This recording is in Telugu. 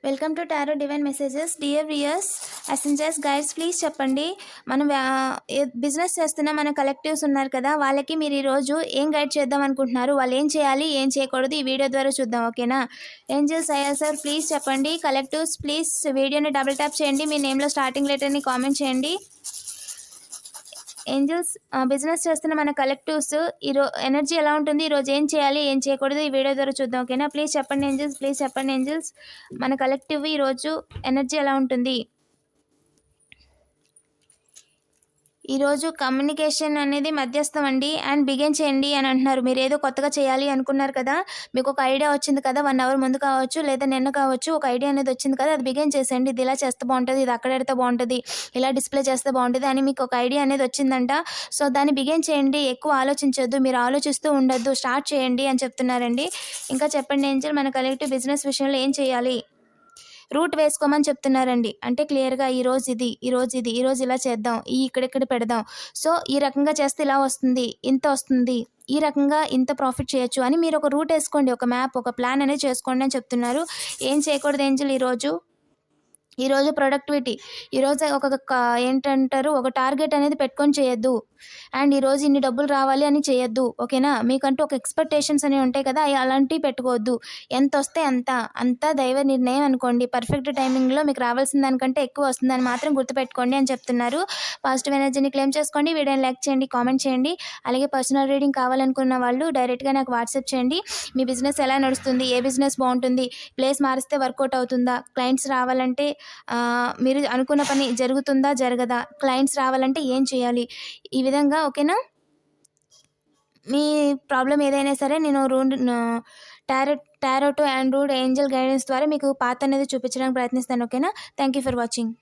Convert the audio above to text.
Welcome to tarot divine messages. Dear viewers, ascenders, guides, please చెప్పండి. మనం బిజినెస్ చేస్తున్న మన కలెక్టివ్స్ ఉన్నారు కదా, వాళ్ళకి మీరు ఈరోజు ఏం గైడ్ చేద్దాం అనుకుంటున్నారు, వాళ్ళు ఏం చేయాలి ఏం చేయకూడదు ఈ వీడియో ద్వారా చూద్దాం. ఓకేనా? ఏంజల్స్, అయ్యా సార్, ప్లీజ్ చెప్పండి. కలెక్టివ్స్ ప్లీజ్ వీడియోని డబుల్ ట్యాప్ చేయండి, మీ నేమ్లో స్టార్టింగ్ లెటర్ని కామెంట్ చేయండి. ఏంజల్స్, బిజినెస్ చేస్తున్న మన కలెక్టివ్స్ ఎనర్జీ ఎలా ఉంటుంది, ఈరోజు ఏం చేయాలి ఏం చేయకూడదు ఈ వీడియో ద్వారా చూద్దాం. ఓకేనా? ప్లీజ్ చెప్పండి ఏంజల్స్, ప్లీజ్ చెప్పండి ఏంజల్స్. మన కలెక్టివ్ ఈరోజు ఎనర్జీ ఎలా ఉంటుంది? ఈరోజు కమ్యూనికేషన్ అనేది మధ్యస్థం అండి. అండ్ బిగిన్ చేయండి అని అంటున్నారు. మీరు ఏదో కొత్తగా చేయాలి అనుకున్నారు కదా, మీకు ఒక ఐడియా వచ్చింది కదా, 1 అవర్ ముందు కావచ్చు లేదా నిన్న కావచ్చు, ఒక ఐడియా అనేది వచ్చింది కదా, అది బిగిన్ చేసేయండి. ఇది ఇలా చేస్తే బాగుంటుంది, ఇది అక్కడ ఎడితే బాగుంటుంది, ఇలా డిస్ప్లే చేస్తే బాగుంటుంది అని మీకు ఒక ఐడియా అనేది వచ్చిందంట. సో దాన్ని బిగిన్ చేయండి. ఎక్కువ ఆలోచించొద్దు, మీరు ఆలోచిస్తూ ఉండొద్దు, స్టార్ట్ చేయండి అని చెప్తున్నారండి. ఇంకా చెప్పండి ఏంజల్, మన కలెక్టివ్ బిజినెస్ విషయంలో ఏం చేయాలి? రూట్ వేసుకోమని చెప్తున్నారండి. అంటే క్లియర్గా ఈరోజు ఇది, ఈరోజు ఇలా చేద్దాం, ఇక్కడెక్కడ పెడదాం, సో ఈ రకంగా చేస్తే ఇలా వస్తుంది, ఇంత వస్తుంది, ఈ రకంగా ఇంత ప్రాఫిట్ చేయొచ్చు అని మీరు ఒక రూట్ వేసుకోండి, ఒక మ్యాప్, ఒక ప్లాన్ అనేది చేసుకోండి అని చెప్తున్నారు. ఏం చేయకూడదు ఏంజల్ ఈరోజు ప్రొడక్టివిటీ, ఈరోజు ఏంటంటారు, ఒక టార్గెట్ అనేది పెట్టుకొని చేయొద్దు. అండ్ ఈరోజు ఇన్ని డబ్బులు రావాలి అని చేయొద్దు. ఓకేనా? మీకంటూ ఒక ఎక్స్పెక్టేషన్స్ అనేవి ఉంటాయి కదా, అలాంటివి పెట్టుకోవద్దు. ఎంత వస్తే అంత దైవ నిర్ణయం అనుకోండి. పర్ఫెక్ట్ టైమింగ్లో మీకు రావాల్సిన దానికంటే ఎక్కువ వస్తుందని మాత్రం గుర్తుపెట్టుకోండి అని చెప్తున్నారు. పాజిటివ్ ఎనర్జీని క్లెయిమ్ చేసుకోండి. వీడియోని లైక్ చేయండి, కామెంట్ చేయండి. అలాగే పర్సనల్ రీడింగ్ కావాలనుకున్న వాళ్ళు డైరెక్ట్గా నాకు వాట్సాప్ చేయండి. మీ బిజినెస్ ఎలా నడుస్తుంది, ఏ బిజినెస్ బాగుంటుంది, ప్లేస్ మారిస్తే వర్కౌట్ అవుతుందా, క్లయింట్స్ రావాలంటే మీరు అనుకున్న పని జరుగుతుందా జరగదా, క్లయింట్స్ రావాలంటే ఏం చేయాలి, ఈ విధంగా. ఓకేనా? మీ ప్రాబ్లం ఏదైనా సరే నేను టారోట్ అండ్ రూడ్ ఏంజల్ గైడెన్స్ ద్వారా మీకు పాత్ అనేది చూపించడానికి ప్రయత్నిస్తాను. ఓకేనా? Thank you for watching.